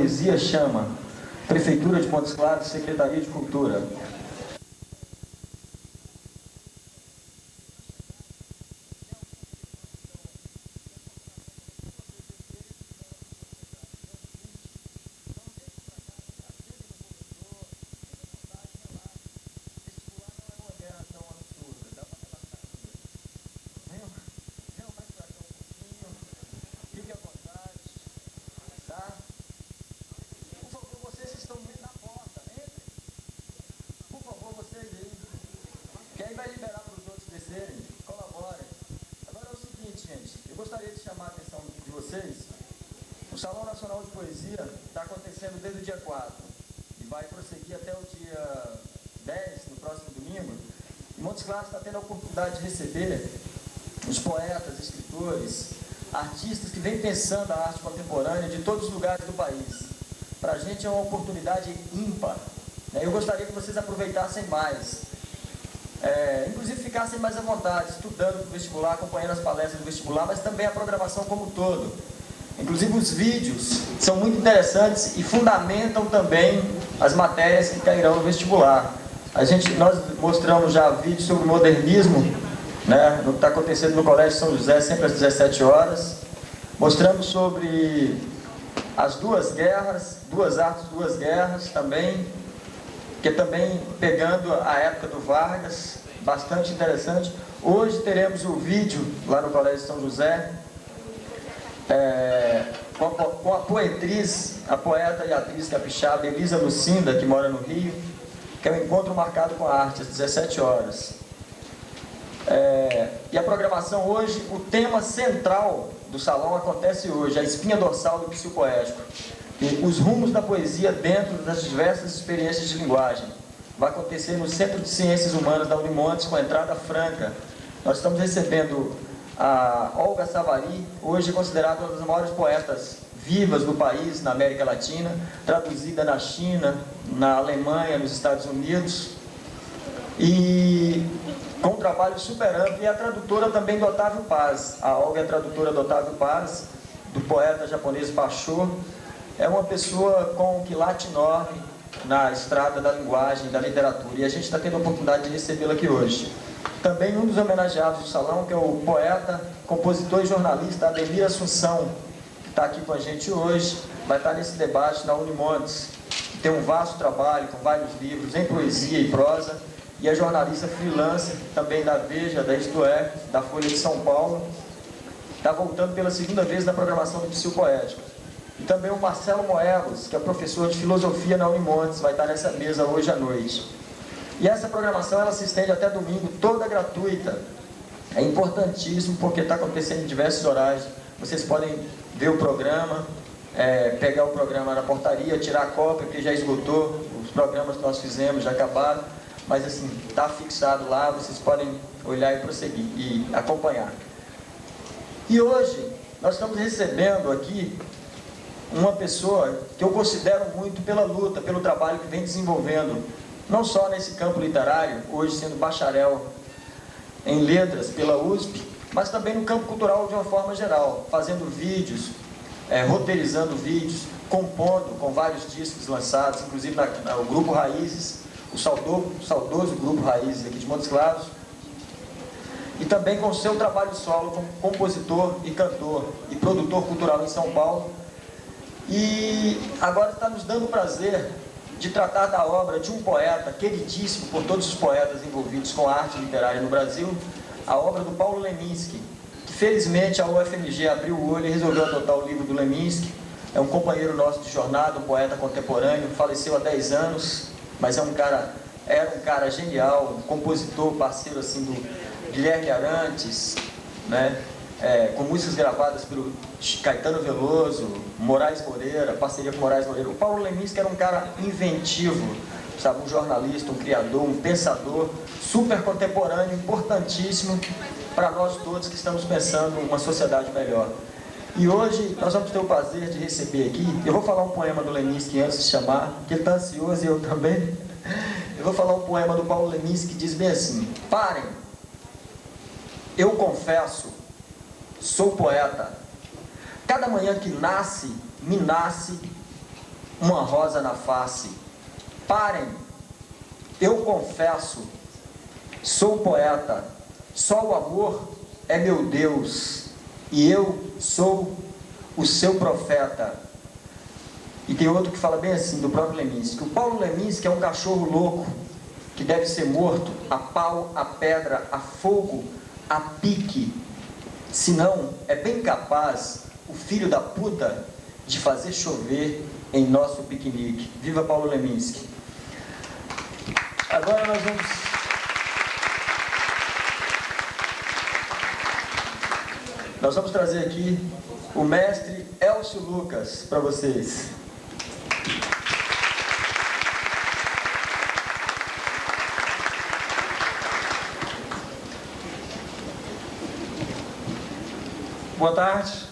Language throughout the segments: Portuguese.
poesia chama Prefeitura de Montes Claros, Secretaria de Cultura. Quem vai liberar para os outros descerem, colaborem. Agora é o seguinte, gente, eu gostaria de chamar a atenção de vocês. O Salão Nacional de Poesia está acontecendo desde o dia 4 e vai prosseguir até o dia 10, no próximo domingo. E Montes Claros está tendo a oportunidade de receber os poetas, escritores, artistas que vêm pensando a arte contemporânea de todos os lugares do país. Para a gente é uma oportunidade ímpar. Eu gostaria que vocês aproveitassem mais. Inclusive ficassem mais à vontade, estudando para o vestibular, acompanhando as palestras do vestibular, mas também a programação como um todo. Inclusive os vídeos são muito interessantes e fundamentam também as matérias que cairão no vestibular. Nós mostramos já vídeos sobre o modernismo, né, no que está acontecendo no Colégio São José, sempre às 17 horas. Mostramos sobre as duas guerras, duas artes, duas guerras também, que também pegando a época do Vargas, bastante interessante. Hoje teremos o vídeo lá no Colégio São José, com a poetriz, a poeta e atriz capixaba Elisa Lucinda, que mora no Rio, que é um encontro marcado com a arte, às 17 horas. E a programação hoje, o tema central do salão acontece hoje, a espinha dorsal do psicopoético. E os rumos da poesia dentro das diversas experiências de linguagem. Vai acontecer no Centro de Ciências Humanas da Unimontes, com a entrada franca. Nós estamos recebendo a Olga Savary, hoje considerada uma das maiores poetas vivas do país, na América Latina, traduzida na China, na Alemanha, nos Estados Unidos, e com um trabalho super amplo, e a tradutora também do Otávio Paz. A Olga é tradutora do Otávio Paz, do poeta japonês Basho. É uma pessoa com um quilate enorme na estrada da linguagem, da literatura, e a gente está tendo a oportunidade de recebê-la aqui hoje. Também um dos homenageados do salão, que é o poeta, compositor e jornalista Ademir Assunção, que está aqui com a gente hoje, vai estar nesse debate na Unimontes, que tem um vasto trabalho com vários livros em poesia e prosa, e é jornalista freelancer, também da Veja, da Isto É, da Folha de São Paulo, está voltando pela segunda vez na programação do Psicopoético. E também o Marcelo Moelos, que é professor de filosofia na Unimontes, vai estar nessa mesa hoje à noite. E essa programação ela se estende até domingo, toda gratuita. É importantíssimo porque está acontecendo em diversos horários. Vocês podem ver o programa, pegar o programa na portaria, tirar a cópia, porque já esgotou, os programas que nós fizemos já acabaram, mas assim, está fixado lá, vocês podem olhar e prosseguir, e acompanhar. E hoje, nós estamos recebendo aqui uma pessoa que eu considero muito pela luta, pelo trabalho que vem desenvolvendo, não só nesse campo literário, hoje sendo bacharel em letras pela USP, mas também no campo cultural de uma forma geral, fazendo vídeos, roteirizando vídeos, compondo com vários discos lançados, inclusive no Grupo Raízes, o saudoso Grupo Raízes aqui de Montes Claros, e também com o seu trabalho solo como compositor e cantor e produtor cultural em São Paulo. E agora está nos dando o prazer de tratar da obra de um poeta queridíssimo por todos os poetas envolvidos com a arte literária no Brasil, a obra do Paulo Leminski, que felizmente a UFMG abriu o olho e resolveu adotar o livro do Leminski. É um companheiro nosso de jornada, um poeta contemporâneo, faleceu há 10 anos, mas era um cara genial, um compositor, parceiro assim do Guilherme Arantes, né? Com músicas gravadas pelo Caetano Veloso, Moraes Moreira, parceria com Moraes Moreira. O Paulo Leminski era um cara inventivo, sabe? Um jornalista, um criador, um pensador, super contemporâneo, importantíssimo para nós todos que estamos pensando uma sociedade melhor. E hoje nós vamos ter o prazer de receber aqui, eu vou falar um poema do Leminski antes de chamar, que ele está ansioso e eu também. Eu vou falar um poema do Paulo Leminski que diz bem assim: parem, eu confesso, sou poeta. Cada manhã que nasce, me nasce uma rosa na face. Parem, eu confesso, sou poeta, só o amor é meu Deus, e eu sou o seu profeta. E tem outro que fala bem assim, do próprio Leminski. O Paulo Leminski é um cachorro louco, que deve ser morto a pau, a pedra, a fogo, a pique. Senão, é bem capaz o filho da puta de fazer chover em nosso piquenique. Viva Paulo Leminski! Agora nós vamos trazer aqui o mestre Elcio Lucas para vocês. Boa tarde.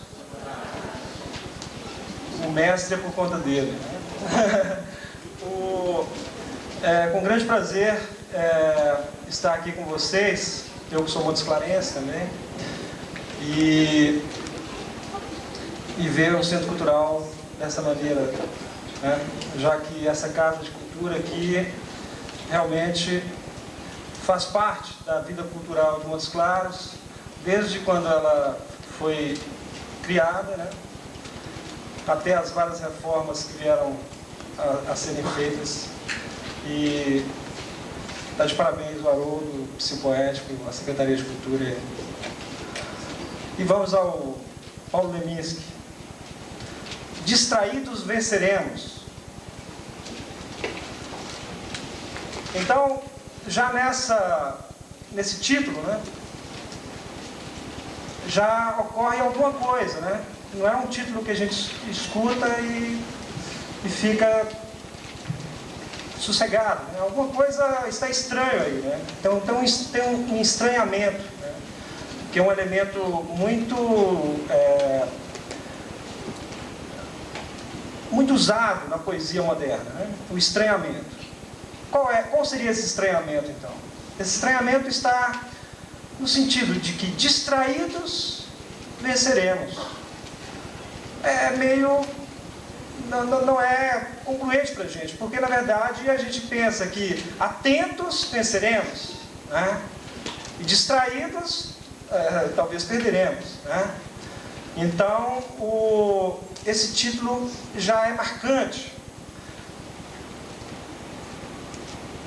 O mestre é por conta dele. Com grande prazer estar aqui com vocês, eu que sou montesclarense também, e ver o Centro Cultural dessa maneira, né? Já que essa Casa de Cultura aqui realmente faz parte da vida cultural de Montes Claros, desde quando ela foi criada, né? Até as várias reformas que vieram a serem feitas. E dá de parabéns o Haroldo, o Psicoético, a Secretaria de Cultura. E vamos ao Paulo Leminski. Distraídos venceremos. Então, já nesse título, né, já ocorre alguma coisa, né? Não é um título que a gente escuta e fica sossegado, né? Alguma coisa está estranho aí, né? Então tem um estranhamento, né? Que é um elemento muito usado na poesia moderna, né? O estranhamento. Qual seria esse estranhamento, então? Esse estranhamento está no sentido de que distraídos venceremos. É meio... Não é concluente para a gente, porque na verdade a gente pensa que atentos venceremos, né? E distraídos talvez perderemos, né? Então esse título já é marcante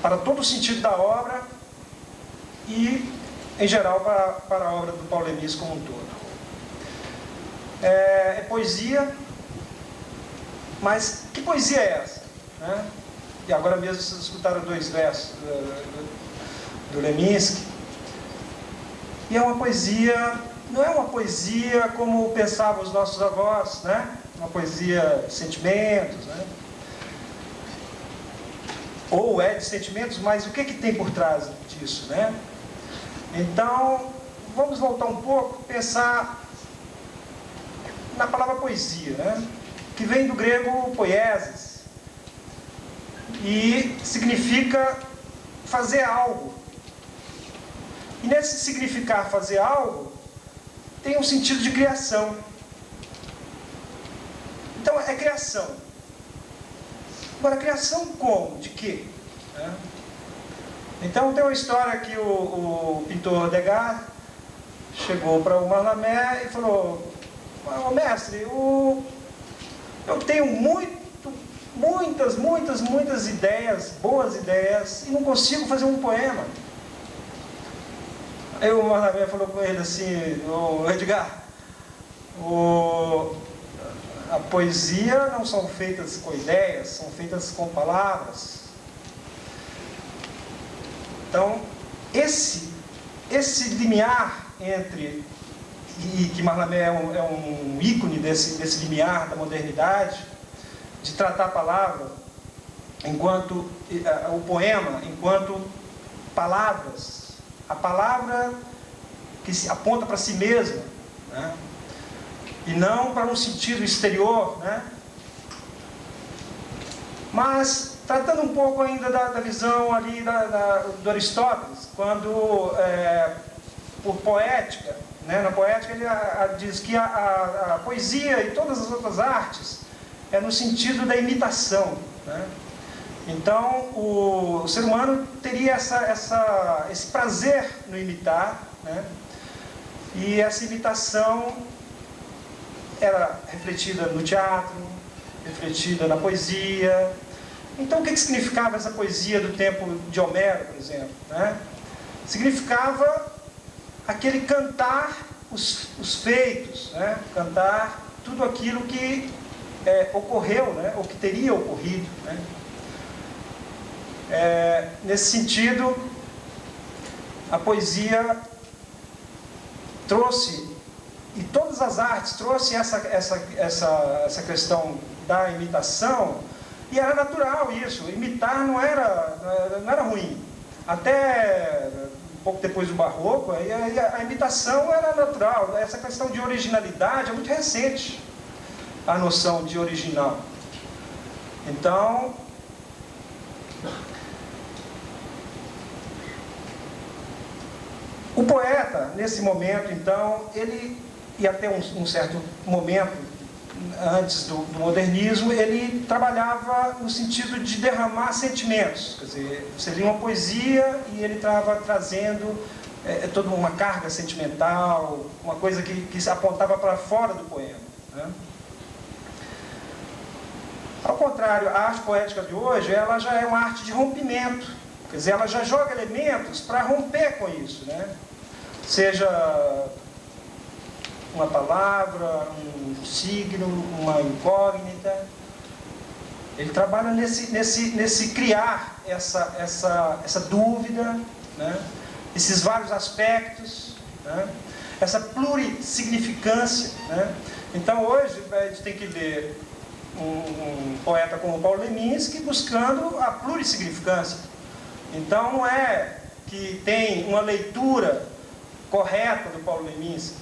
para todo o sentido da obra e em geral para a obra do Paulo Leminski como um todo. É poesia. Mas que poesia é essa? Né? E agora mesmo vocês escutaram 2 versos do Leminski. E é uma poesia, não é uma poesia como pensavam os nossos avós, né? Uma poesia de sentimentos, né? Ou é de sentimentos, mas o que tem por trás disso, né? Então, vamos voltar um pouco, pensar na palavra poesia, né? Que vem do grego poiesis e significa fazer algo. E nesse significar fazer algo, tem um sentido de criação. Então é criação. Agora, criação como? De quê? Então tem uma história que o pintor Degas chegou para o Mallarmé e falou: "Ô mestre, eu tenho muitas ideias, boas ideias, e não consigo fazer um poema." Aí o Mallarmé falou com ele assim: "Ô Edgar, a poesia não são feitas com ideias, são feitas com palavras." Então, esse limiar entre... E que Mallarmé é um ícone desse limiar da modernidade, de tratar a palavra enquanto o poema enquanto palavras, a palavra que se aponta para si mesma, né? E não para um sentido exterior, né? Mas tratando um pouco ainda da visão ali do Aristóteles, quando por poética, né? Na poética ele diz que a poesia e todas as outras artes, é no sentido da imitação, né? Então, o ser humano teria esse prazer no imitar, né? E essa imitação era refletida no teatro, refletida na poesia. Então, o que significava essa poesia do tempo de Homero, por exemplo, né? Significava aquele cantar os feitos, né? Cantar tudo aquilo que ocorreu, né? Ou que teria ocorrido, né? Nesse sentido, a poesia trouxe, e todas as artes trouxe essa questão da imitação, e era natural isso. Imitar não era ruim. Até um pouco depois do Barroco, a imitação era natural. Essa questão de originalidade é muito recente, a noção de original. Então, o poeta, nesse momento, então, ele, e até um certo momento, antes do modernismo, ele trabalhava no sentido de derramar sentimentos. Quer dizer, você lia uma poesia e ele estava trazendo toda uma carga sentimental, uma coisa que se apontava para fora do poema, né? Ao contrário, a arte poética de hoje, ela já é uma arte de rompimento. Quer dizer, ela já joga elementos para romper com isso, né? Seja uma palavra, um signo, uma incógnita. Ele trabalha nesse criar essa dúvida, né? Esses vários aspectos, né? Essa plurissignificância, né? Então, hoje, a gente tem que ver um poeta como Paulo Leminski buscando a plurissignificância. Então, não é que tem uma leitura correta do Paulo Leminski.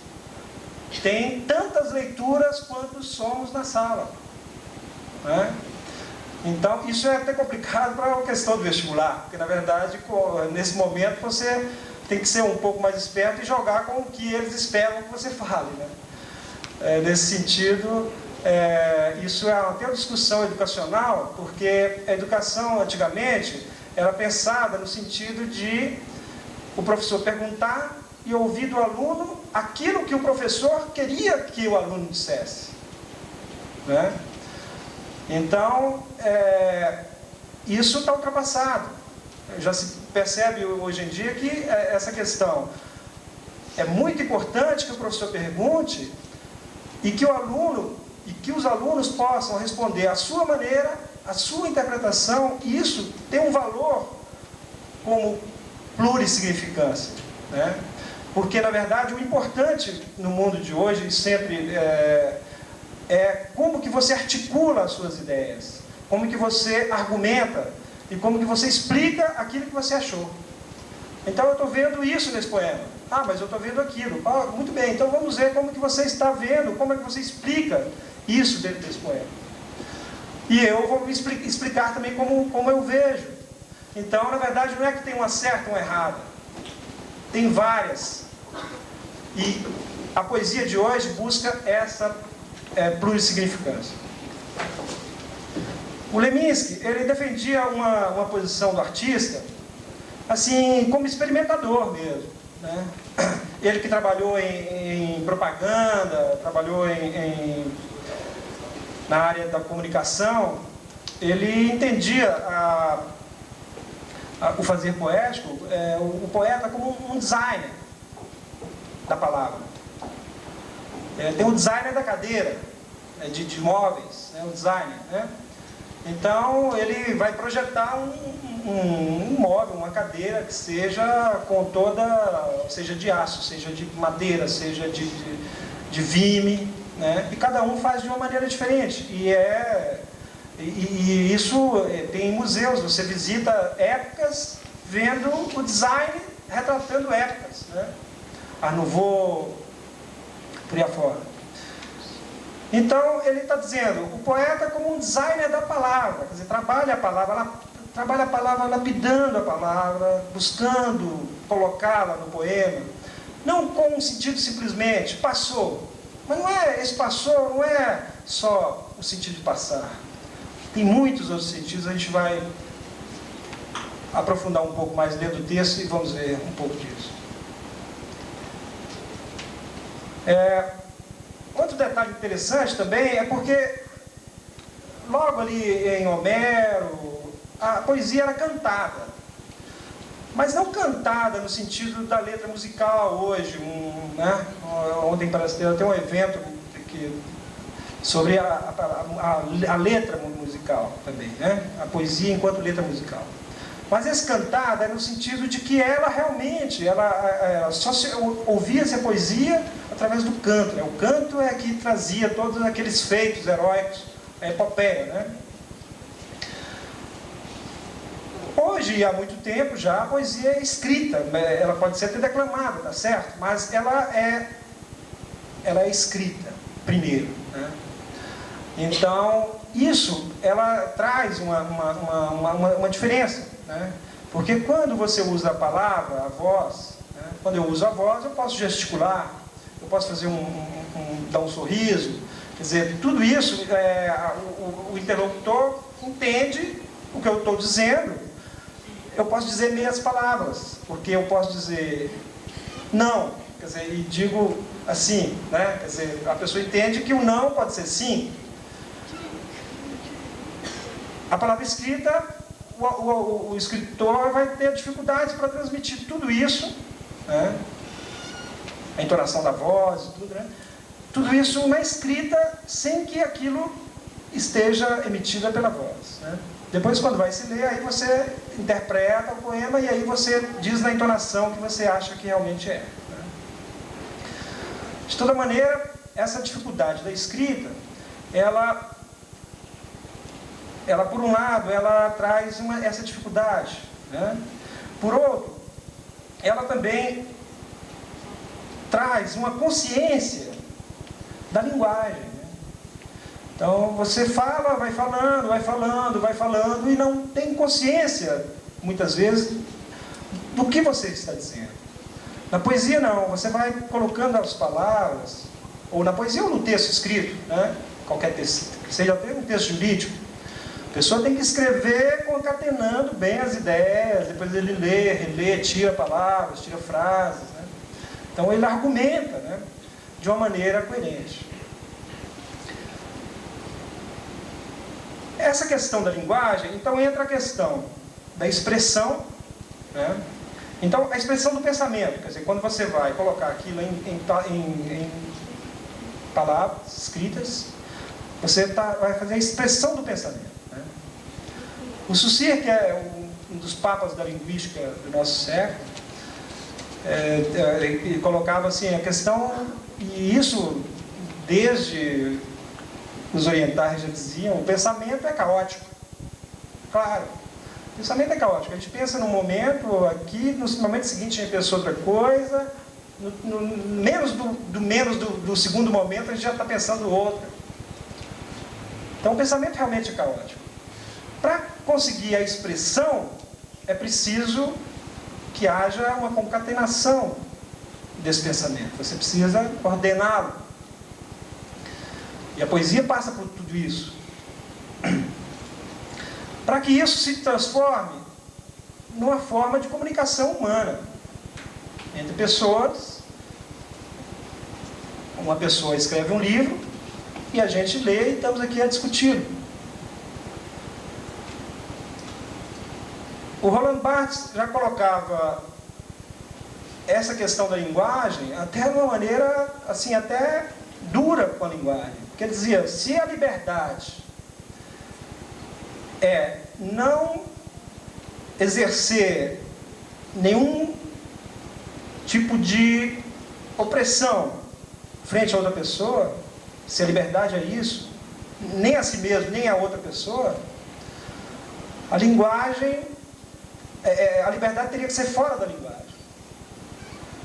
Tem tantas leituras quanto somos na sala, né? Então, isso é até complicado para a questão do vestibular, porque, na verdade, nesse momento, você tem que ser um pouco mais esperto e jogar com o que eles esperam que você fale, né? Nesse sentido, isso é até uma discussão educacional, porque a educação, antigamente, era pensada no sentido de o professor perguntar e ouvir do aluno aquilo que o professor queria que o aluno dissesse, né? Então, isso está ultrapassado. Já se percebe hoje em dia que essa questão é muito importante que o professor pergunte e que os alunos possam responder à sua maneira, à sua interpretação, e isso tem um valor como plurissignificância, né? Porque, na verdade, o importante no mundo de hoje sempre é como que você articula as suas ideias, como que você argumenta e como que você explica aquilo que você achou. Então, eu estou vendo isso nesse poema. Ah, mas eu estou vendo aquilo. Ah, muito bem, então vamos ver como que você está vendo, como é que você explica isso dentro desse poema. E eu vou me explicar também como eu vejo. Então, na verdade, não é que tem uma certa ou uma errada. Tem várias. E a poesia de hoje busca essa plurissignificância. O Leminski, ele defendia uma posição do artista, assim, como experimentador mesmo, né? Ele que trabalhou em propaganda, trabalhou na área da comunicação, ele entendia o fazer poético, o poeta como um designer da palavra. Tem o designer da cadeira, de móveis, o designer, né? Então, ele vai projetar um móvel, uma cadeira que seja seja de aço, seja de madeira, seja de vime, né? E cada um faz de uma maneira diferente. E isso tem em museus, você visita épocas vendo o design retratando épocas, né? Art Nouveau, por aí afora. Então, ele está dizendo, o poeta como um designer da palavra, quer dizer, trabalha a palavra lapidando a palavra, buscando colocá-la no poema, não com um sentido simplesmente, passou. Mas esse passou não é só o sentido de passar. Tem muitos outros sentidos, a gente vai aprofundar um pouco mais dentro do texto e vamos ver um pouco disso. Outro detalhe interessante também é porque logo ali em Homero, a poesia era cantada. Mas não cantada no sentido da letra musical hoje. Ontem parece que tem um evento sobre a letra musical também, né? A poesia enquanto letra musical. Mas esse cantada é no sentido de que ela realmente, só ouvia-se a poesia através do canto. Né? O canto é que trazia todos aqueles feitos heróicos, a epopeia, né? Hoje, há muito tempo já, a poesia é escrita, ela pode ser até declamada, tá certo? Mas ela é escrita primeiro, né? Então, isso, ela traz uma diferença, né? Porque quando você usa a palavra, a voz, né? Quando eu uso a voz, eu posso gesticular, eu posso fazer dar um sorriso, quer dizer, tudo isso, o interlocutor entende o que eu estou dizendo. Eu posso dizer meias palavras, porque eu posso dizer não, quer dizer, e digo assim, né? Quer dizer, a pessoa entende que o não pode ser sim. A palavra escrita, o escritor vai ter dificuldades para transmitir tudo isso, né? A entonação da voz, tudo, né? Tudo isso na escrita, sem que aquilo esteja emitida pela voz, né? Depois, quando vai se ler, aí você interpreta o poema e aí você diz na entonação que você acha que realmente é, né? De toda maneira, essa dificuldade da escrita, ela por um lado, ela traz essa dificuldade, né? Por outro, ela também traz uma consciência da linguagem. Então, você fala, vai falando, e não tem consciência, muitas vezes, do que você está dizendo. Na poesia, não. Você vai colocando as palavras, ou na poesia ou no texto escrito, né? Qualquer texto, seja até um texto jurídico. A pessoa tem que escrever concatenando bem as ideias, depois ele lê, relê, tira palavras, tira frases, né? Então, ele argumenta, né? De uma maneira coerente. Essa questão da linguagem, então entra a questão da expressão, né? Então, a expressão do pensamento, quer dizer, quando você vai colocar aquilo em palavras escritas, você vai fazer a expressão do pensamento, né? O Saussure, que é um dos papas da linguística do nosso século, ele colocava assim a questão, e isso desde os orientais já diziam, o pensamento é caótico. Claro, o pensamento é caótico. A gente pensa num momento, aqui, no momento seguinte a gente pensa outra coisa, menos do segundo momento a gente já está pensando outra. Então o pensamento realmente é caótico. Para conseguir a expressão, é preciso que haja uma concatenação desse pensamento. Você precisa ordená-lo. E a poesia passa por tudo isso. Para que isso se transforme numa forma de comunicação humana entre pessoas. Uma pessoa escreve um livro e a gente lê e estamos aqui a discutir. O Roland Barthes já colocava essa questão da linguagem até de uma maneira assim, até dura com a linguagem. Quer dizer, se a liberdade é não exercer nenhum tipo de opressão frente a outra pessoa, se a liberdade é isso, nem a si mesmo, nem a outra pessoa, a linguagem, a liberdade teria que ser fora da linguagem.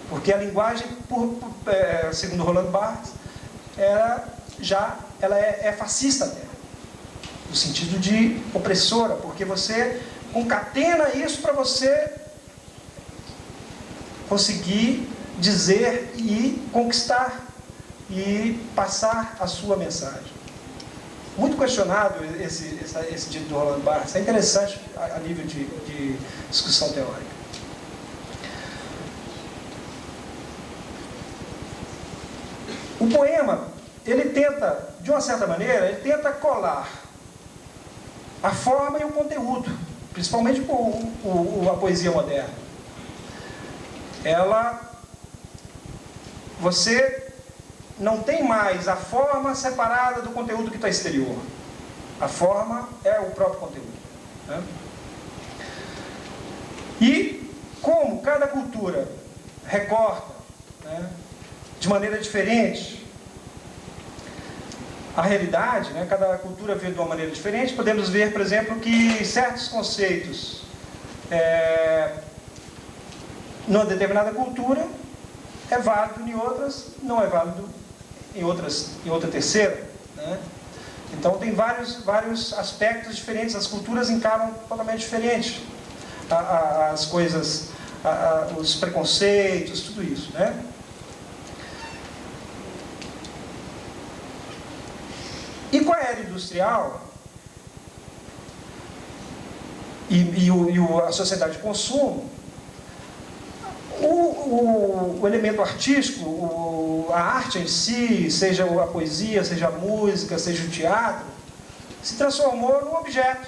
Porque a linguagem, segundo Roland Barthes, ela é fascista até, no sentido de opressora, porque você concatena isso para você conseguir dizer e conquistar e passar a sua mensagem. muito questionado esse dito do Roland Barthes. É interessante a nível de discussão teórica. O poema, ele tenta, de uma certa maneira, ele tenta colar a forma e o conteúdo, principalmente a poesia moderna. Você não tem mais a forma separada do conteúdo que está exterior. A forma é o próprio conteúdo, né? E como cada cultura recorta, né, de maneira diferente a realidade, né, cada cultura vê de uma maneira diferente, podemos ver, por exemplo, que certos conceitos numa determinada cultura é válido em outras, não é válido em outra terceira, né? Então tem vários aspectos diferentes, as culturas encaram totalmente diferente as coisas, os preconceitos, tudo isso, né? E com a era industrial e a sociedade de consumo, o elemento artístico, a arte em si, seja a poesia, seja a música, seja o teatro, se transformou num objeto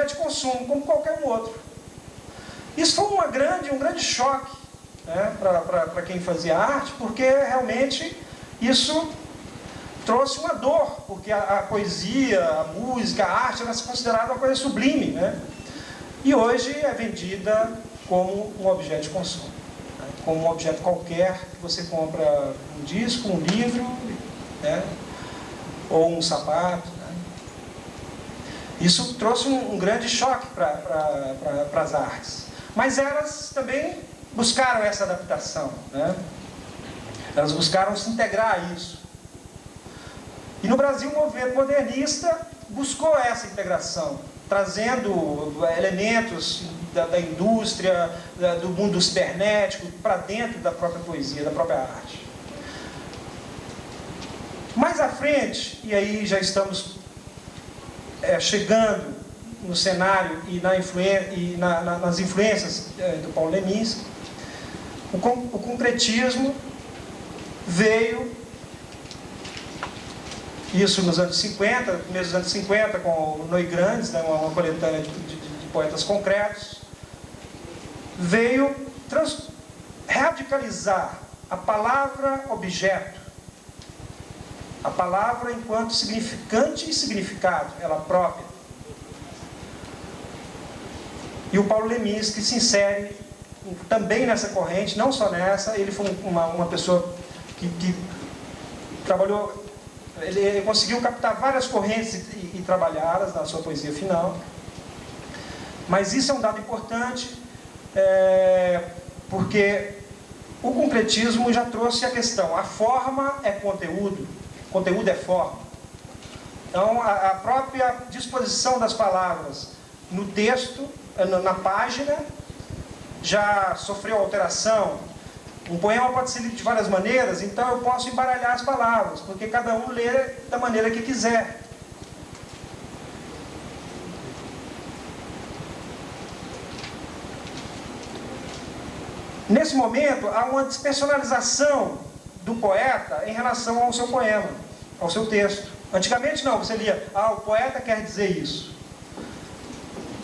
de consumo, como qualquer outro. Isso foi um grande choque, né, para quem fazia arte, porque realmente isso trouxe uma dor, porque a poesia, a música, a arte era considerada uma coisa sublime, né? E hoje é vendida como um objeto de consumo, né? Como um objeto qualquer que você compra um disco, um livro, né? Ou um sapato, né? Isso trouxe um grande choque para as artes. Mas elas também buscaram essa adaptação, né? Elas buscaram se integrar a isso. E no Brasil o movimento modernista buscou essa integração, trazendo elementos da indústria, do mundo cibernético, para dentro da própria poesia, da própria arte. Mais à frente, e aí já estamos chegando no cenário e nas influências do Paulo Leminski, o concretismo veio, isso nos anos 50, primeiros anos 50, com o Noigrandes, né, uma coletânea de poetas concretos, veio radicalizar a palavra objeto, a palavra enquanto significante e significado, ela própria. E o Paulo Leminski se insere também nessa corrente, não só nessa, ele foi uma pessoa que trabalhou. Ele conseguiu captar várias correntes e trabalhá-las na sua poesia final. Mas isso é um dado importante, porque o concretismo já trouxe a questão, a forma é conteúdo, conteúdo é forma. Então, a própria disposição das palavras no texto, na página, já sofreu alteração. Um poema pode ser lido de várias maneiras, então eu posso embaralhar as palavras, porque cada um lê da maneira que quiser. Nesse momento, há uma despersonalização do poeta em relação ao seu poema, ao seu texto. Antigamente não, você lia, o poeta quer dizer isso.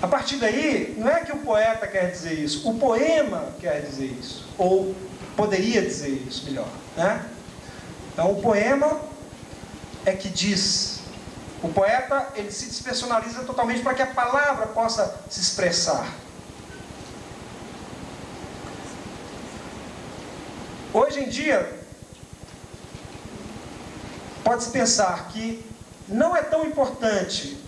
A partir daí, não é que o poeta quer dizer isso, o poema quer dizer isso, ou poderia dizer isso melhor, né? Então o poema é que diz. O poeta, ele se despersonaliza totalmente para que a palavra possa se expressar. Hoje em dia, pode-se pensar que não é tão importante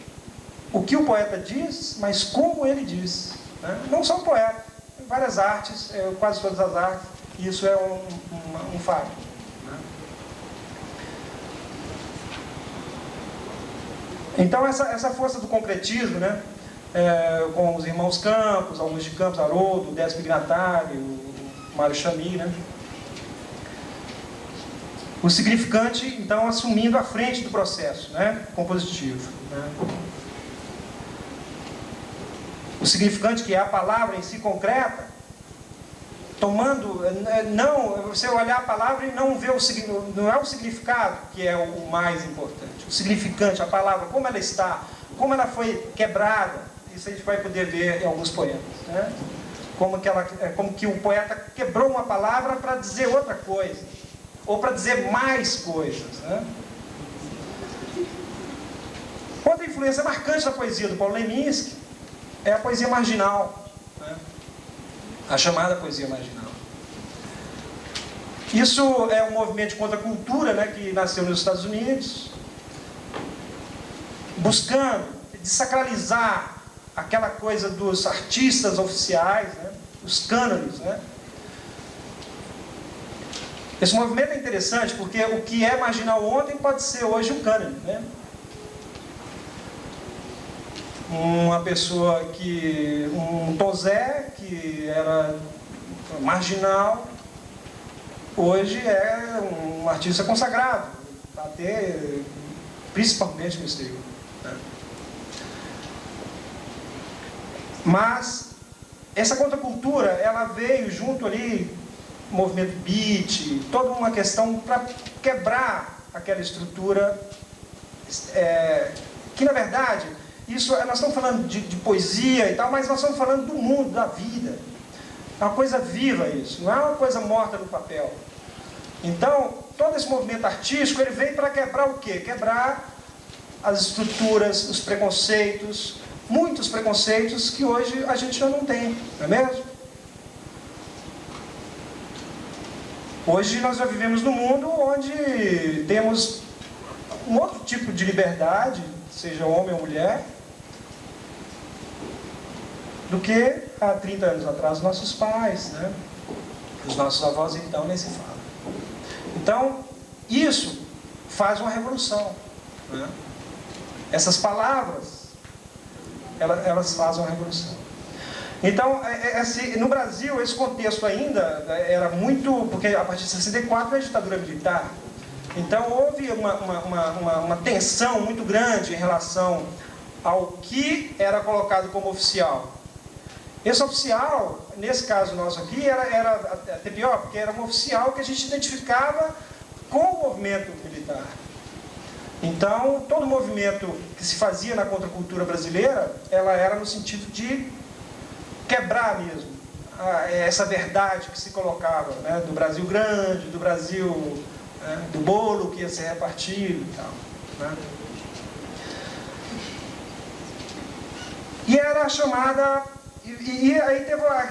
o que o poeta diz, mas como ele diz, né? Não só o poeta, tem várias artes, quase todas as artes, isso é um fato, né? Então essa força do concretismo, né? Com os irmãos Campos, Augusto de Campos, Haroldo, Décio Pignatari, o Mário Chamy, né? O significante, então, assumindo a frente do processo, né, compositivo, né? O significante, que é a palavra em si concreta, tomando, não, você olhar a palavra e não ver não é o significado que é o mais importante. O significante, a palavra, como ela está, como ela foi quebrada, isso a gente vai poder ver em alguns poemas, né? Como que o poeta quebrou uma palavra para dizer outra coisa, ou para dizer mais coisas, né? Outra influência marcante da poesia do Paulo Leminski é a poesia marginal, né? A chamada poesia marginal. Isso é um movimento de contracultura, né, que nasceu nos Estados Unidos, buscando desacralizar aquela coisa dos artistas oficiais, né, os cânones, né? Esse movimento é interessante porque o que é marginal ontem pode ser hoje o cânone, né? Uma pessoa um Tom Zé, que era marginal, hoje é um artista consagrado, até principalmente no exterior, né? Mas essa contracultura, ela veio junto ali, movimento beat, toda uma questão para quebrar aquela estrutura, que na verdade, nós estamos falando de poesia e tal, mas nós estamos falando do mundo, da vida. É uma coisa viva isso, não é uma coisa morta no papel. Então, todo esse movimento artístico, ele veio para quebrar o quê? Quebrar as estruturas, os preconceitos, muitos preconceitos que hoje a gente já não tem, não é mesmo? Hoje nós já vivemos num mundo onde temos um outro tipo de liberdade, seja homem ou mulher, do que há 30 anos atrás os nossos pais, né? Os nossos avós, então, nem se fala. Então, isso faz uma revolução, né? Essas palavras, elas fazem uma revolução. Então, no Brasil, esse contexto ainda era muito... Porque a partir de 64 é a ditadura militar. Então, houve uma tensão muito grande em relação ao que era colocado como oficial. Esse oficial, nesse caso nosso aqui, era até pior, porque era um oficial que a gente identificava com o movimento militar. Então, todo movimento que se fazia na contracultura brasileira, ela era no sentido de quebrar mesmo essa verdade que se colocava, né, do Brasil grande, do Brasil, né, do bolo que ia ser repartido e tal, né? E era chamada... E aí teve a